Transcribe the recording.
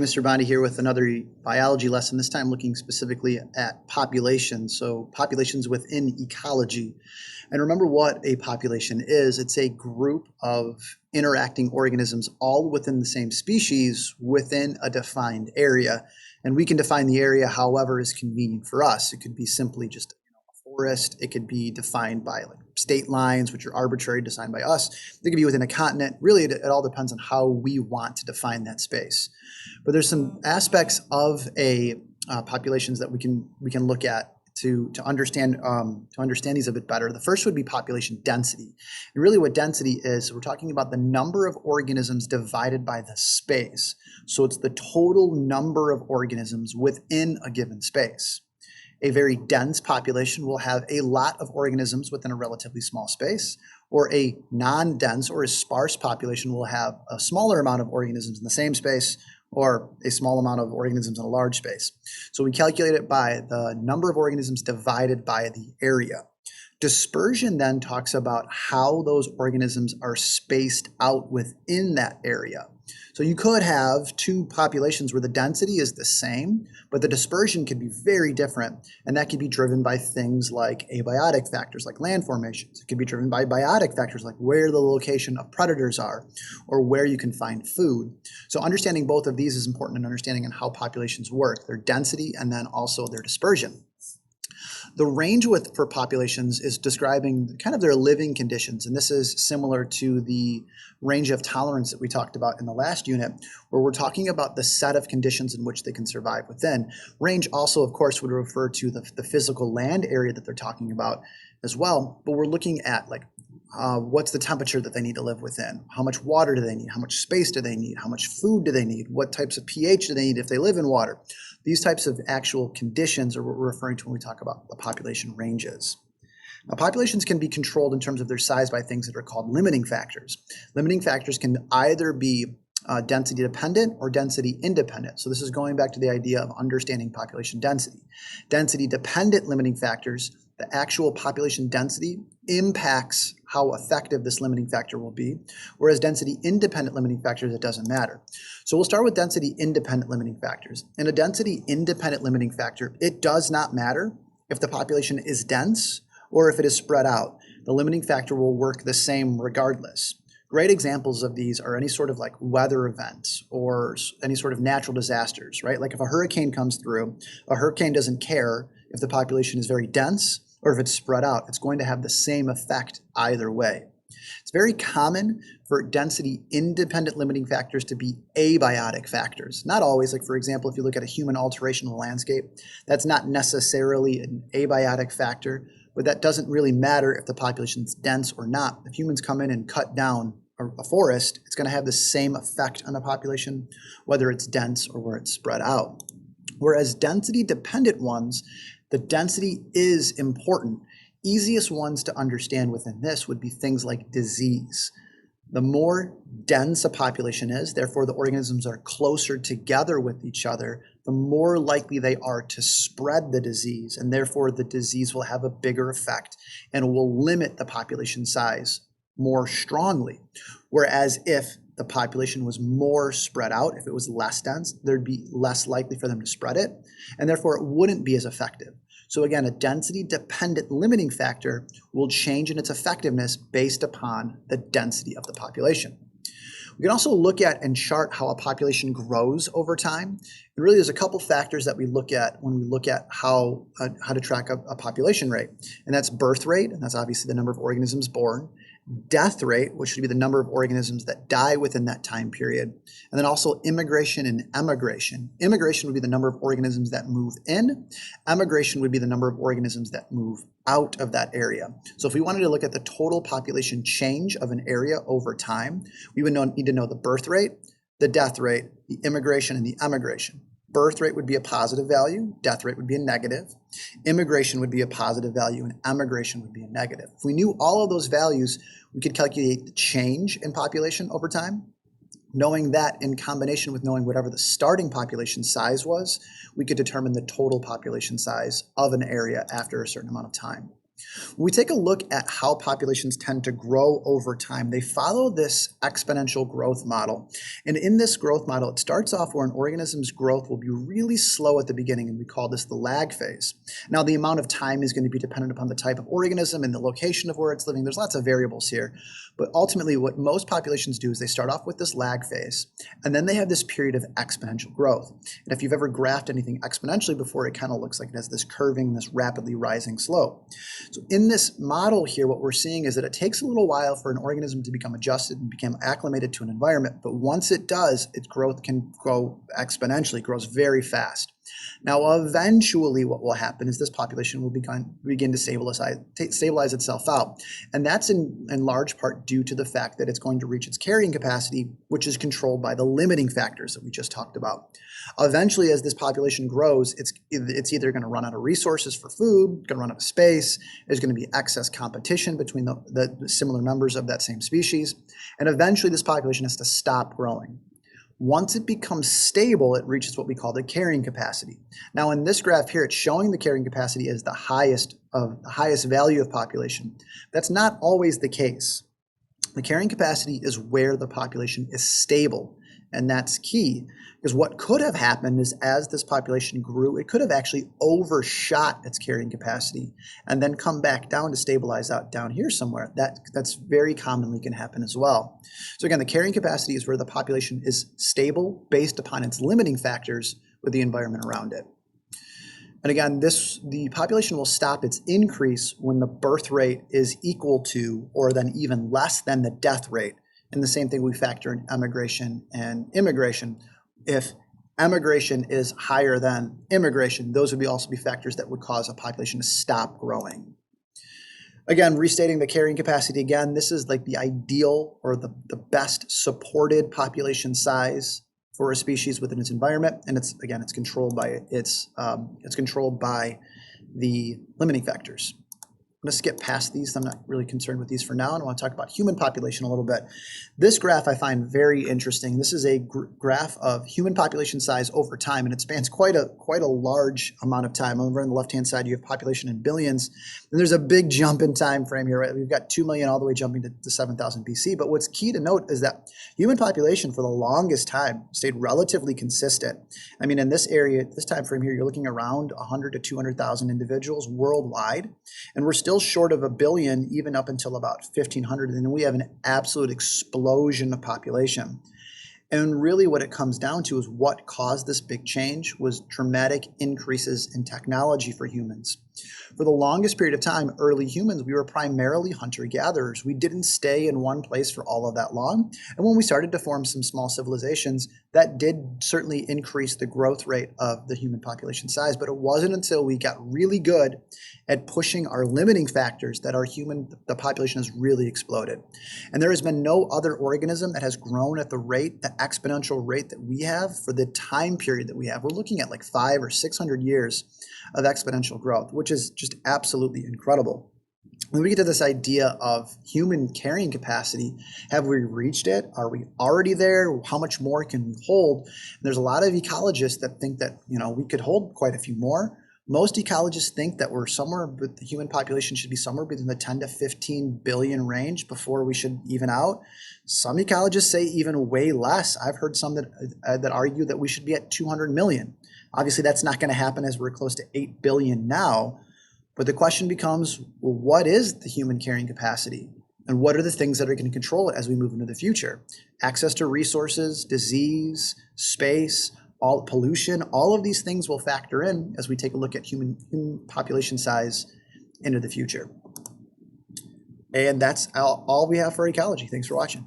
Mr. Bondi here with another biology lesson, this time looking specifically at populations, so populations within ecology. And remember what a population is. It's a group of interacting organisms all within the same species within a defined area. And we can define the area however is convenient for us. It could be simply just a forest. It could be defined by like state lines, which are arbitrary, designed by us. It could be within a continent. Really, it all depends on how we want to define that space. But there's some aspects of a populations that we can look at to understand these a bit better. The first would be population density. And really what density is, we're talking about the number of organisms divided by the space. So it's the total number of organisms within a given space. A very dense population will have a lot of organisms within a relatively small space, or a non-dense or a sparse population will have a smaller amount of organisms in the same space, or a small amount of organisms in a large space. So we calculate it by the number of organisms divided by the area. Dispersion then talks about how those organisms are spaced out within that area. So you could have two populations where the density is the same, but the dispersion could be very different, and that could be driven by things like abiotic factors like land formations. It could be driven by biotic factors like where the location of predators are or where you can find food. So understanding both of these is important in understanding how populations work, their density and then also their dispersion. The range for populations is describing kind of their living conditions, and this is similar to the range of tolerance that we talked about in the last unit, where we're talking about the set of conditions in which they can survive within. Range also, of course, would refer to the physical land area that they're talking about as well, but we're looking at like what's the temperature that they need to live within? How much water do they need? How much space do they need? How much food do they need? What types of pH do they need if they live in water? These types of actual conditions are what we're referring to when we talk about the population ranges. Now, populations can be controlled in terms of their size by things that are called limiting factors. Limiting factors can either be density dependent or density independent. So this is going back to the idea of understanding population density. Density dependent limiting factors, the actual population density impacts how effective this limiting factor will be, whereas density independent limiting factors, it doesn't matter. So we'll start with density independent limiting factors. In a density independent limiting factor, it does not matter if the population is dense or if it is spread out. The limiting factor will work the same regardless. Great examples of these are any sort of like weather events or any sort of natural disasters, right? Like if a hurricane comes through, a hurricane doesn't care if the population is very dense or if it's spread out. It's going to have the same effect either way. It's very common for density independent limiting factors to be abiotic factors. Not always, like for example, if you look at a human alteration of the landscape, that's not necessarily an abiotic factor, but that doesn't really matter if the population is dense or not. If humans come in and cut down a forest, it's going to have the same effect on the population, whether it's dense or where it's spread out. Whereas density dependent ones, the density is important. Easiest ones to understand within this would be things like disease. The more dense a population is, therefore the organisms are closer together with each other, the more likely they are to spread the disease, and therefore the disease will have a bigger effect and will limit the population size more strongly. Whereas if the population was more spread out, if it was less dense, there'd be less likely for them to spread it, and therefore it wouldn't be as effective. So again, a density-dependent limiting factor will change in its effectiveness based upon the density of the population. We can also look at and chart how a population grows over time. And really, there's a couple factors that we look at when we look at how to track a population rate. And that's birth rate, and that's obviously the number of organisms born. Death rate, which would be the number of organisms that die within that time period. And then also immigration and emigration. Immigration would be the number of organisms that move in. Emigration would be the number of organisms that move out of that area. So if we wanted to look at the total population change of an area over time, we would need to know the birth rate, the death rate, the immigration, and the emigration. Birth rate would be a positive value, death rate would be a negative, immigration would be a positive value, and emigration would be a negative. If we knew all of those values, we could calculate the change in population over time. Knowing that in combination with knowing whatever the starting population size was, we could determine the total population size of an area after a certain amount of time. When we take a look at how populations tend to grow over time, they follow this exponential growth model. And in this growth model, it starts off where an organism's growth will be really slow at the beginning, and we call this the lag phase. Now, the amount of time is going to be dependent upon the type of organism and the location of where it's living. There's lots of variables here. But ultimately, what most populations do is they start off with this lag phase, and then they have this period of exponential growth. And if you've ever graphed anything exponentially before, it kind of looks like it has this curving, this rapidly rising slope. So in this model here, what we're seeing is that it takes a little while for an organism to become adjusted and become acclimated to an environment, but once it does, its growth can grow exponentially, grows very fast. Now, eventually what will happen is this population will begin to stabilize itself out. And that's in large part due to the fact that it's going to reach its carrying capacity, which is controlled by the limiting factors that we just talked about. Eventually, as this population grows, it's either going to run out of resources for food, going to run out of space, there's going to be excess competition between the similar members of that same species, and eventually this population has to stop growing. Once it becomes stable, it reaches what we call the carrying capacity. Now, in this graph here, it's showing the carrying capacity as the highest value of population. That's not always the case. The carrying capacity is where the population is stable, and that's key, because what could have happened is as this population grew, it could have actually overshot its carrying capacity and then come back down to stabilize out down here somewhere. That's very commonly can happen as well. So again, the carrying capacity is where the population is stable based upon its limiting factors with the environment around it. And again, the population will stop its increase when the birth rate is equal to or then even less than the death rate. And the same thing we factor in emigration and immigration. If emigration is higher than immigration, those would also be factors that would cause a population to stop growing. Again, restating the carrying capacity again, this is like the ideal or the best supported population size for a species within its environment, and it's controlled by the limiting factors. I'm going to skip past these. I'm not really concerned with these for now, and I want to talk about human population a little bit. This graph I find very interesting. This is a graph of human population size over time, and it spans quite a large amount of time. Over on the left-hand side, you have population in billions, and there's a big jump in time frame here. Right? We've got 2 million all the way jumping to 7,000 BC. But what's key to note is that human population for the longest time stayed relatively consistent. I mean, in this area, this time frame here, you're looking around 100 to 200,000 individuals worldwide, and we're still short of 1 billion even up until about 1500, and then we have an absolute explosion of population. And really what it comes down to is what caused this big change was dramatic increases in technology for humans. For the longest period of time, early humans, we were primarily hunter-gatherers. We didn't stay in one place for all of that long. And when we started to form some small civilizations, that did certainly increase the growth rate of the human population size. But it wasn't until we got really good at pushing our limiting factors that the population has really exploded. And there has been no other organism that has grown at the exponential rate that we have for the time period that we have. We're looking at like 500 or 600 years of exponential growth, which is just absolutely incredible. When we get to this idea of human carrying capacity, have we reached it? Are we already there? How much more can we hold? And there's a lot of ecologists that think that, we could hold quite a few more. Most ecologists think that the human population should be somewhere between the 10 to 15 billion range before we should even out. Some ecologists say even way less. I've heard some that argue that we should be at 200 million. Obviously, that's not going to happen as we're close to 8 billion now. But the question becomes, well, what is the human carrying capacity? And what are the things that are going to control it as we move into the future? Access to resources, disease, space, pollution, all of these things will factor in as we take a look at human population size into the future. And that's all we have for ecology. Thanks for watching.